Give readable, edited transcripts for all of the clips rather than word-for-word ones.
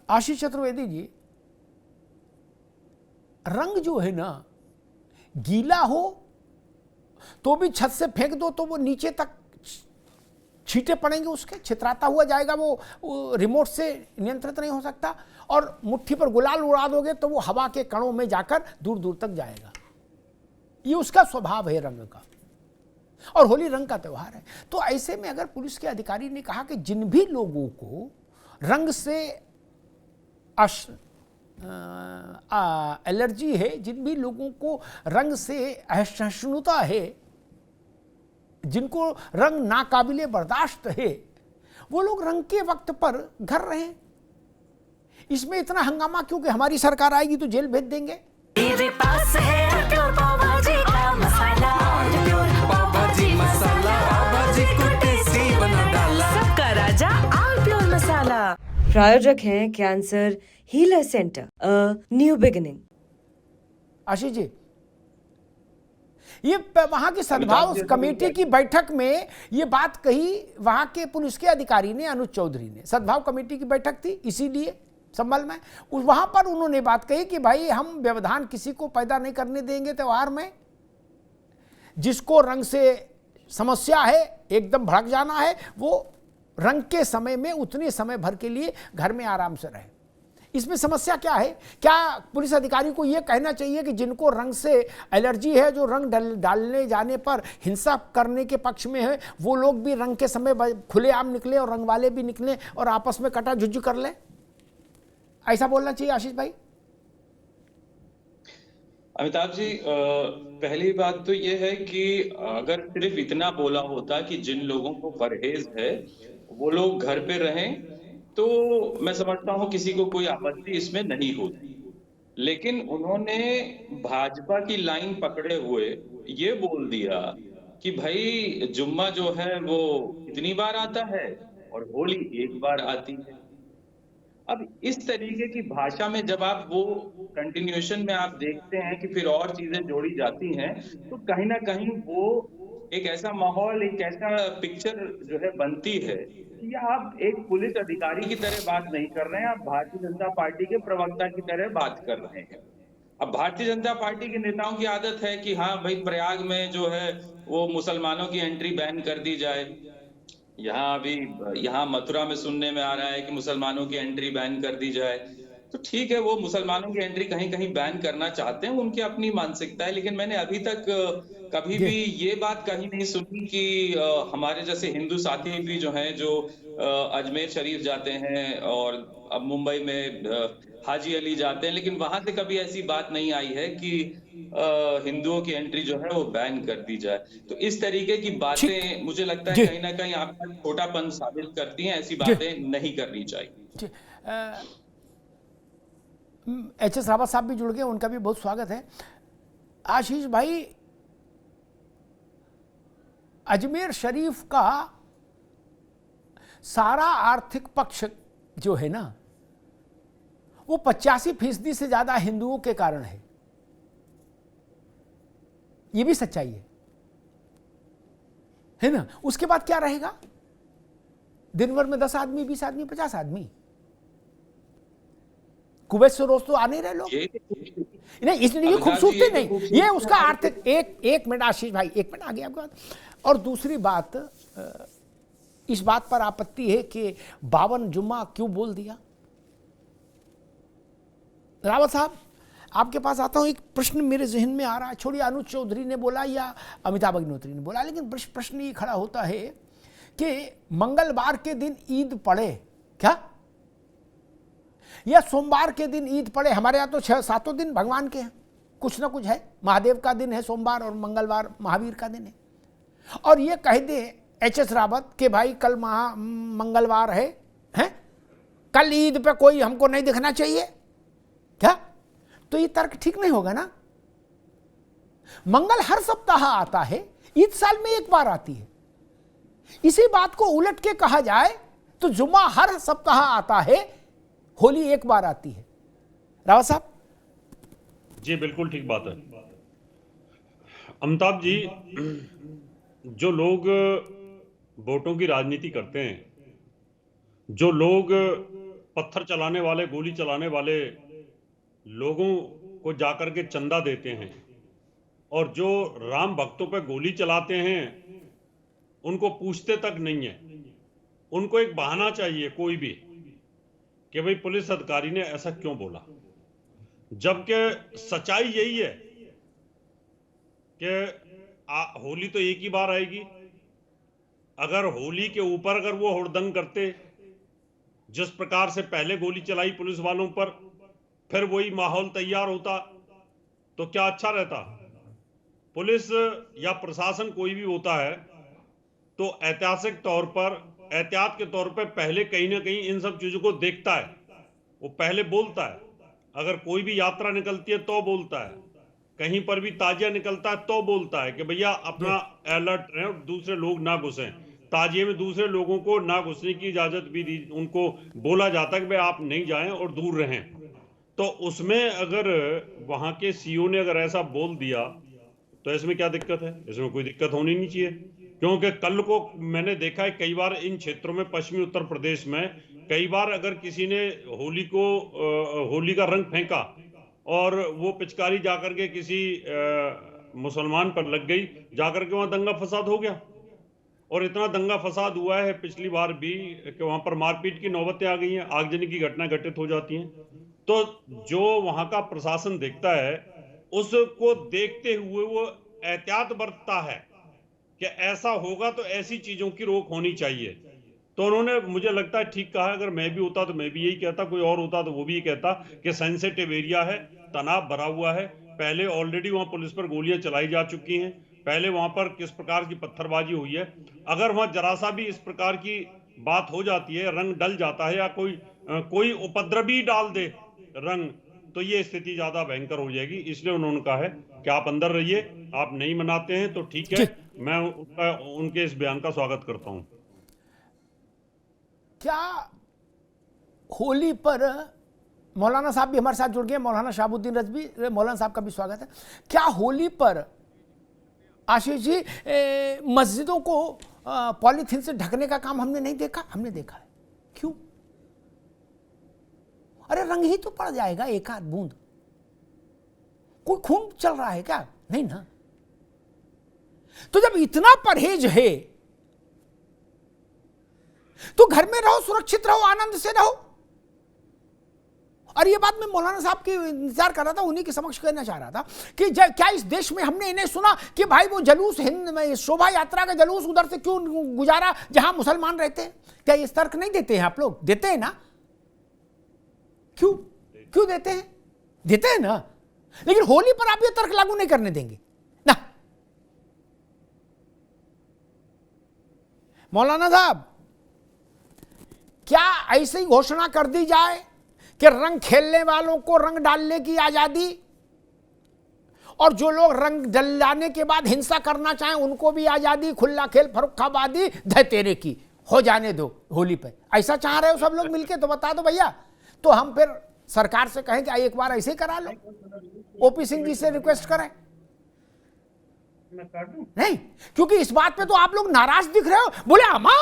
आशीष चतुर्वेदी जी, रंग जो है ना, गीला हो तो भी छत से फेंक दो तो वो नीचे तक छींटे पड़ेंगे, उसके छितराता हुआ जाएगा, वो रिमोट से नियंत्रित नहीं हो सकता। और मुट्ठी पर गुलाल उड़ा दोगे तो वो हवा के कणों में जाकर दूर दूर तक जाएगा। ये उसका स्वभाव है रंग का, और होली रंग का त्यौहार है। तो ऐसे में अगर पुलिस के अधिकारी ने कहा कि जिन भी लोगों को रंग से एलर्जी है, जिन भी लोगों को रंग से असहिष्णुता है, जिनको रंग नाकाबिले बर्दाश्त है, वो लोग रंग के वक्त पर घर रहें। इसमें इतना हंगामा क्योंकि हमारी सरकार आएगी तो जेल भेज देंगे। मेरे पास है पाव भाजी का मसाला, पाव भाजी मसाला, पाव भाजी को टेस्टी बना डाला, सबका राजा ऑल प्योर मसाला। प्रायोजक हैं cancer healer centre, a new beginning. Ashish ji, ये वहां की सद्भाव कमेटी की बैठक में ये बात कही, वहां के पुलिस के अधिकारी ने, अनुज चौधरी ने, सद्भाव कमेटी की बैठक थी इसीलिए संभल में, वहां पर उन्होंने बात कही कि भाई हम व्यवधान किसी को पैदा नहीं करने देंगे त्योहार में। जिसको रंग से समस्या है, एकदम भड़क जाना है, वो रंग के समय में उतने समय भर के लिए घर में आराम से रहे। इसमें समस्या क्या है? क्या पुलिस अधिकारी को यह कहना चाहिए कि जिनको रंग से एलर्जी है, जो रंग डालने जाने पर हिंसा करने के पक्ष में है, वो लोग भी रंग के समय खुलेआम निकले और रंग वाले भी निकले और आपस में कटा झुज्झ कर ले? ऐसा बोलना चाहिए आशीष भाई? अमिताभ जी, पहली बात तो ये है कि अगर सिर्फ इतना बोला होता कि जिन लोगों को परहेज है वो लोग घर पे रहें, तो मैं समझता हूं किसी को कोई आपत्ति इसमें नहीं होती। लेकिन उन्होंने भाजपा की लाइन पकड़े हुए ये बोल दिया कि भाई जुम्मा जो है वो इतनी बार आता है और होली एक बार आती है। अब इस तरीके की भाषा में जब आप वो कंटिन्यूएशन में आप देखते हैं कि फिर और चीजें जोड़ी जाती हैं, तो कहीं ना कहीं वो एक ऐसा माहौल, एक ऐसा पिक्चर जो है बनती है कि आप एक पुलिस अधिकारी की तरह बात नहीं कर रहे हैं, आप भारतीय जनता पार्टी के प्रवक्ता की तरह बात कर रहे हैं। अब भारतीय जनता पार्टी के नेताओं की आदत है कि हाँ भाई, प्रयाग में जो है वो मुसलमानों की एंट्री बैन कर दी जाए। यहाँ मथुरा में सुनने में आ रहा है कि मुसलमानों की एंट्री बैन कर दी जाए। तो ठीक है, वो मुसलमानों की एंट्री कहीं कहीं बैन करना चाहते हैं, उनकी अपनी मानसिकता है। लेकिन मैंने अभी तक कभी भी ये बात कहीं नहीं सुनी कि हमारे जैसे हिंदू साथी भी जो हैं, जो अजमेर शरीफ जाते हैं और अब मुंबई में हाजी अली जाते हैं, लेकिन वहां से कभी ऐसी बात नहीं आई है कि हिंदुओं की एंट्री जो है वो बैन कर दी जाए। तो इस तरीके की बातें मुझे लगता है कहीं ना कहीं आपका छोटापन साबित करती हैं। ऐसी बातें नहीं करनी चाहिए। एच.एस. रावत साहब भी जुड़ गए, उनका भी बहुत स्वागत है। आशीष भाई, अजमेर शरीफ का सारा आर्थिक पक्ष जो है ना, वो 85% से ज्यादा हिंदुओं के कारण है। ये भी सच्चाई है ना? उसके बाद क्या रहेगा? दिन भर में 10 आदमी, 20 आदमी, 50 आदमी। कुवैत से रोज तो आ नहीं रहे लोग नहीं, इसलिए ये खूबसूरती नहीं, ये उसका आर्थिक। एक मिनट आशीष भाई, एक मिनट आगे आपके बात। और दूसरी बात, इस बात पर आपत्ति है कि 52 जुम्मा क्यों बोल दिया? रावत साहब, आपके पास आता हूं। एक प्रश्न मेरे जहन में आ रहा है, छोड़िए अनुज चौधरी ने बोला या अमिताभ अग्निहोत्री ने बोला, लेकिन प्रश्न ये खड़ा होता है कि मंगलवार के दिन ईद पड़े क्या, या सोमवार के दिन ईद पड़े? हमारे यहाँ तो 6-7 दिन भगवान के हैं, कुछ ना कुछ है। महादेव का दिन है सोमवार और मंगलवार महावीर का दिन है। और ये कह दे एच.एस. रावत के भाई कल मंगलवार है, कल ईद पे कोई हमको नहीं दिखना चाहिए क्या? तो ये तर्क ठीक नहीं होगा ना। मंगल हर सप्ताह आता है, ईद साल में एक बार आती है। इसी बात को उलट के कहा जाए तो जुम्मा हर सप्ताह आता है, होली एक बार आती है। रावत साहब जी, बिल्कुल ठीक बात है। अमिताभ जी, जो लोग वोटों की राजनीति करते हैं, जो लोग पत्थर चलाने वाले, गोली चलाने वाले लोगों को जाकर के चंदा देते हैं, और जो राम भक्तों पे गोली चलाते हैं उनको पूछते तक नहीं है। उनको एक बहाना चाहिए कोई भी कि भाई पुलिस अधिकारी ने ऐसा क्यों बोला, जबकि सच्चाई यही है कि होली तो एक ही बार आएगी। अगर होली के ऊपर अगर वो हुड़दंग करते, जिस प्रकार से पहले गोली चलाई पुलिस वालों पर, फिर वही माहौल तैयार होता तो क्या अच्छा रहता। पुलिस या प्रशासन कोई भी होता है तो ऐतिहासिक तौर पर, एहतियात के तौर पर पहले कहीं ना कहीं इन सब चीजों को देखता है, वो पहले बोलता है। अगर कोई भी यात्रा निकलती है तो बोलता है, कहीं पर भी ताजिया निकलता है तो बोलता है कि भैया अपना अलर्ट रहें और दूसरे लोग ना घुसें। ताजिए में दूसरे लोगों को ना घुसने की इजाजत भी दी, उनको बोला जाता है कि भाई आप नहीं जाएं और दूर रहें। तो उसमें अगर वहां के सीओ ने अगर ऐसा बोल दिया तो इसमें क्या दिक्कत है? इसमें कोई दिक्कत होनी नहीं चाहिए, क्योंकि कल को मैंने देखा है कई बार इन क्षेत्रों में, पश्चिमी उत्तर प्रदेश में कई बार अगर किसी ने होली का रंग फेंका और वो पिचकारी जाकर के किसी मुसलमान पर लग गई, जाकर के वहां दंगा फसाद हो गया। और इतना दंगा फसाद हुआ है पिछली बार भी कि वहां पर मारपीट की नौबतें आ गई हैं, आगजनी की घटना घटित हो जाती हैं। तो जो वहां का प्रशासन देखता है, उसको देखते हुए वो एहतियात बरतता है कि ऐसा होगा तो ऐसी चीजों की रोक होनी चाहिए। तो उन्होंने, मुझे लगता है, ठीक कहा। अगर मैं भी होता तो मैं भी यही कहता, कोई और होता तो वो भी यही कहता कि सेंसिटिव एरिया है, तनाव भरा हुआ है, पहले ऑलरेडी वहां पुलिस पर गोलियां चलाई जा चुकी हैं, पहले वहां पर किस प्रकार की पत्थरबाजी हुई है। अगर वहां जरा सा भी इस प्रकार की बात हो जाती है, रंग डल जाता है या कोई उपद्रवी डाल दे रंग, तो ये स्थिति ज्यादा भयंकर हो जाएगी। इसलिए उन्होंने कहा है कि आप अंदर रहिए, आप नहीं मनाते हैं तो ठीक है, मैं उनके इस बयान का स्वागत करता हूं। क्या होली पर मौलाना साहब भी हमारे साथ जुड़ गए, मौलाना शहाबुद्दीन रजवी, मौलाना साहब का भी स्वागत है। क्या होली पर आशीष जी मस्जिदों को पॉलीथीन से ढकने का काम हमने नहीं देखा? हमने देखा है। क्यों? अरे रंग ही तो पड़ जाएगा, एक आध बूंद, कोई खून चल रहा है क्या? नहीं ना। तो जब इतना परहेज है तो घर में रहो, सुरक्षित रहो, आनंद से रहो। और ये बात मैं मौलाना साहब की इंतजार कर रहा था, उन्हीं के समक्ष कहना चाह रहा था कि क्या इस देश में हमने इन्हें सुना कि भाई वो जुलूस, हिंद में शोभा यात्रा का जुलूस उधर से क्यों गुजारा जहां मुसलमान रहते हैं? क्या इस तर्क नहीं देते हैं आप लोग? देते हैं ना? क्यों देते हैं? देते हैं ना। लेकिन होली पर आप ये तर्क लागू नहीं करने देंगे ना। मौलाना साहब, क्या ऐसी घोषणा कर दी जाए कि रंग खेलने वालों को रंग डालने की आजादी, और जो लोग रंग डलाने के बाद हिंसा करना चाहें उनको भी आजादी, खुला खेल, फरुखाबादी, धतेरे की हो जाने दो होली पे? ऐसा चाह रहे हो सब लोग मिलके? तो बता दो भैया, तो हम फिर सरकार से कहें कि एक बार ऐसे ही करा लो, ओपी सिंह जी से रिक्वेस्ट करें। नहीं, क्योंकि इस बात पे तो आप लोग नाराज दिख रहे हो। बोले अम्मा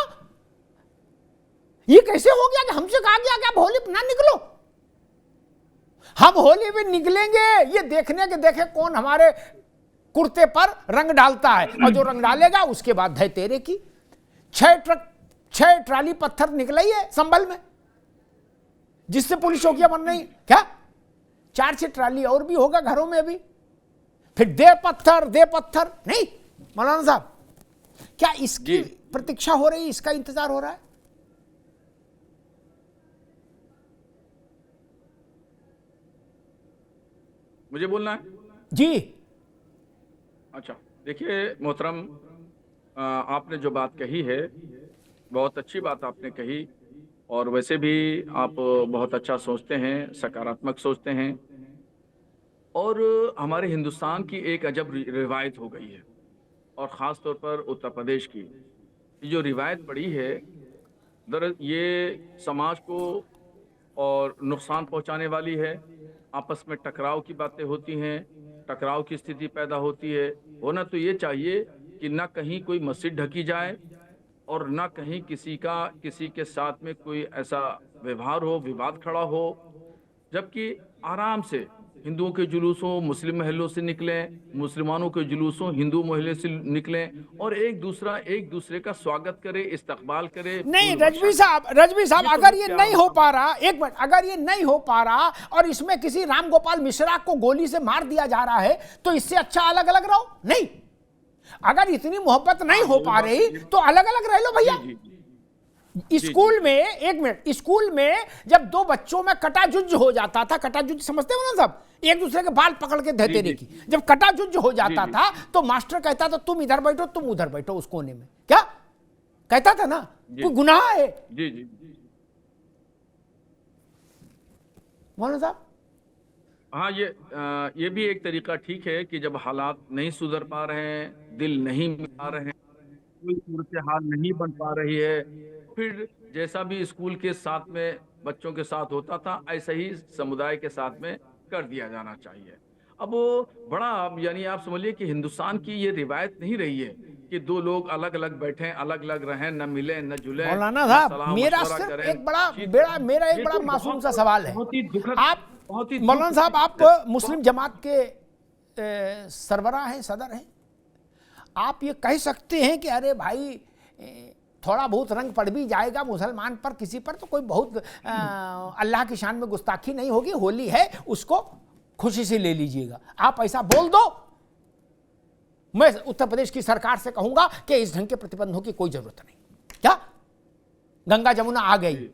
ये कैसे हो गया कि हमसे कहा गया कि आप होली ना निकलो? हम होली भी निकलेंगे, ये देखने के देखे कौन हमारे कुर्ते पर रंग डालता है, और जो रंग डालेगा उसके बाद धय तेरे की। 6 ट्राली पत्थर निकले ही है संभल में, जिससे पुलिस चौकियां बन रही। क्या 4-6 ट्राली और भी होगा घरों में अभी? फिर दे पत्थर नहीं। मौलाना साहब, क्या इसकी प्रतीक्षा हो रही है, इसका इंतजार हो रहा है? मुझे बोलना है जी। अच्छा, देखिए मोहतरम, आपने जो बात कही है बहुत अच्छी बात आपने कही, और वैसे भी आप बहुत अच्छा सोचते हैं, सकारात्मक सोचते हैं। और हमारे हिंदुस्तान की एक अजब रिवायत हो गई है, और ख़ास तौर पर उत्तर प्रदेश की ये जो रिवायत पड़ी है, ये समाज को और नुकसान पहुंचाने वाली है। आपस में टकराव की बातें होती हैं, टकराव की स्थिति पैदा होती है। होना तो ये चाहिए कि ना कहीं कोई मस्जिद ढकी जाए और ना कहीं किसी के साथ में कोई ऐसा व्यवहार हो, विवाद खड़ा हो, जबकि आराम से हिंदुओं के जुलूस हो मुस्लिम महलों से निकलें, मुसलमानों के जुलूस हो हिंदू महलों से निकलें और एक दूसरे का स्वागत करे, इस्तकबाल करे। नहीं फूल रजवी वर्षा साहब, रजवी साहब, ये तो अगर ये क्या नहीं हो पा रहा, एक मिनट, अगर ये नहीं हो पा रहा और इसमें किसी राम गोपाल मिश्रा को गोली से मार दिया जा रहा है, तो इससे अच्छा अलग अलग रहो। नहीं, अगर इतनी मोहब्बत नहीं हो पा रही तो अलग अलग रह लो भैया। जी, जी। स्कूल में, एक मिनट, स्कूल में जब दो बच्चों में कटाजुज हो जाता था, कटाजुज समझते हो ना सब, एक दूसरे के बाल पकड़ के देते रही की, जब कटाजुज हो जाता था तो मास्टर कहता था तुम इधर बैठो, तुम उधर बैठो उस कोने में, क्या कहता था ना, कोई गुनाह है? जी जी मौलाना साहब। हाँ, ये भी एक तरीका ठीक है कि जब हालात नहीं सुधर पा रहे हैं, दिल नहीं मिला रहे हैं, कोई सूरत हाल नहीं बन पा रही है, फिर जैसा भी स्कूल के साथ में बच्चों के साथ होता था ऐसा ही समुदाय के साथ में कर दिया जाना चाहिए। अब वो बड़ा, यानी आप समझिए कि हिंदुस्तान की ये रिवायत नहीं रही है कि दो लोग अलग अलग बैठें, अलग अलग रहें, न मिले न जुले। मौलाना साहब, मेरा सिर्फ एक मेरा एक बड़ा मासूम सा सवाल है। आप मौलाना साहब, आप मुस्लिम जमात के सरबराह हैं, सदर हैं, आप ये कह सकते हैं कि अरे भाई थोड़ा बहुत रंग पड़ भी जाएगा मुसलमान पर, किसी पर, तो कोई बहुत अल्लाह की शान में गुस्ताखी नहीं होगी, होली है, उसको खुशी से ले लीजिएगा, आप ऐसा बोल दो। मैं उत्तर प्रदेश की सरकार से कहूंगा कि इस ढंग के प्रतिबंधों की कोई जरूरत नहीं। क्या गंगा जमुना आ गई,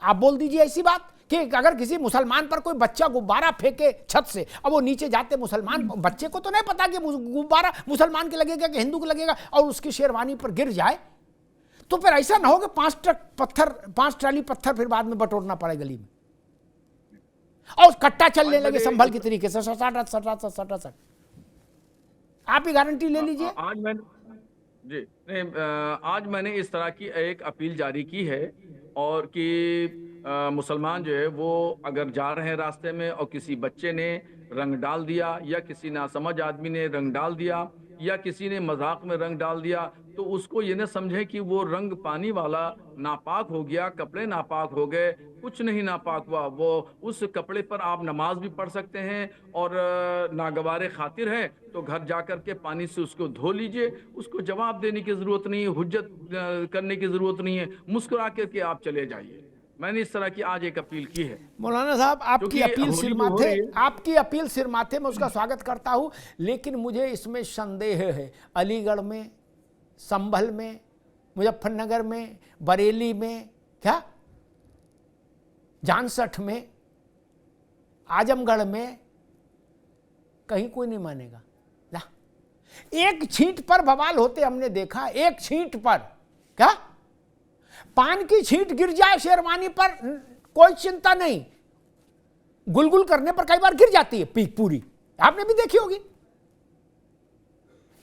आप बोल दीजिए ऐसी बात कि अगर किसी मुसलमान पर कोई बच्चा गुब्बारा फेंके छत से, अब वो नीचे जाते मुसलमान बच्चे को तो नहीं पता कि गुब्बारा मुसलमान के लगेगा कि हिंदू को लगेगा, और उसकी शेरवानी पर गिर जाए, तो फिर ऐसा ना हो कि 5 ट्राली पत्थर फिर बाद में बटोरना पड़े गली में, और कट्टा चलने लगे संभल के तरीके से, सट। आप ही गारंटी ले लीजिए। आज मैंने इस तरह की एक अपील जारी की है, और कि मुसलमान जो है वो अगर जा रहे हैं रास्ते में और किसी बच्चे ने रंग डाल दिया, या किसी नासमझ आदमी ने रंग डाल दिया, या किसी ने मजाक में रंग डाल दिया, तो उसको ये न समझे कि वो रंग पानी वाला नापाक हो गया, कपड़े नापाक हो गए, कुछ नहीं नापाक हुआ। वो उस कपड़े पर आप नमाज भी पढ़ सकते हैं, और नागवारे खातिर है तो घर जाकर के पानी से उसको धो लीजिए, उसको जवाब देने की ज़रूरत नहीं है, हुज्जत करने की ज़रूरत नहीं है, मुस्कुरा करके आप चले जाइए। मैंने इस तरह की आज एक अपील की है। मौलाना साहब, आपकी अपील सिर माथे, मैं उसका स्वागत करता हूं, लेकिन मुझे इसमें संदेह है। अलीगढ़ में, संभल में, मुजफ्फरनगर में, बरेली में, क्या जानसठ में, आजमगढ़ में, कहीं कोई नहीं मानेगा ना। एक छींट पर बवाल होते हमने देखा, एक छींट पर, क्या पान की छींट गिर जाए शेरवानी पर कोई चिंता नहीं, गुलगुल करने पर कई बार गिर जाती है पीक पूरी, आपने भी देखी होगी।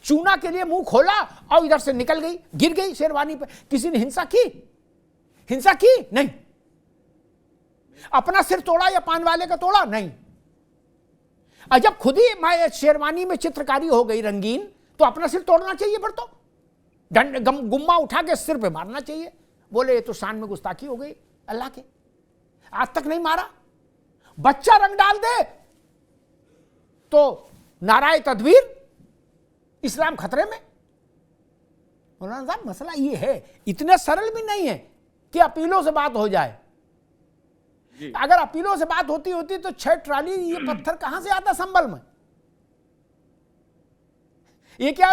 चूना के लिए मुंह खोला और इधर से निकल गई, गिर गई शेरवानी पर। किसी ने हिंसा की नहीं। अपना सिर तोड़ा या पान वाले का तोड़ा नहीं। और जब खुद ही शेरवानी में चित्रकारी हो गई रंगीन, तो अपना सिर तोड़ना चाहिए, फिर तो गुम्मा उठा के सिर पे मारना चाहिए। बोले ये तो शान में गुस्ताखी हो गई अल्लाह के, आज तक नहीं मारा। बच्चा रंग डाल दे तो नाराए तदबीर, इस्लाम खतरे में। मौलाना साहब, मसला ये है, इतने सरल भी नहीं है कि अपीलों से बात हो जाए। अगर अपीलों से बात होती तो 6 ट्राली ये पत्थर कहां से आता संभल में? ये क्या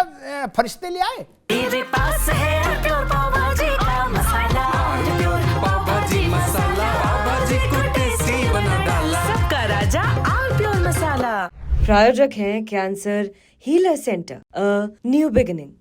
फरिश्ते ले आए? मेरे पास है प्योर पाव भाजी का मसाला, पाव भाजी मसाला, पाव भाजी को टेस्टी बना डाला, सबका राजा आल प्योर मसाला। प्रायोजक हैं cancer healer centre, a new beginning.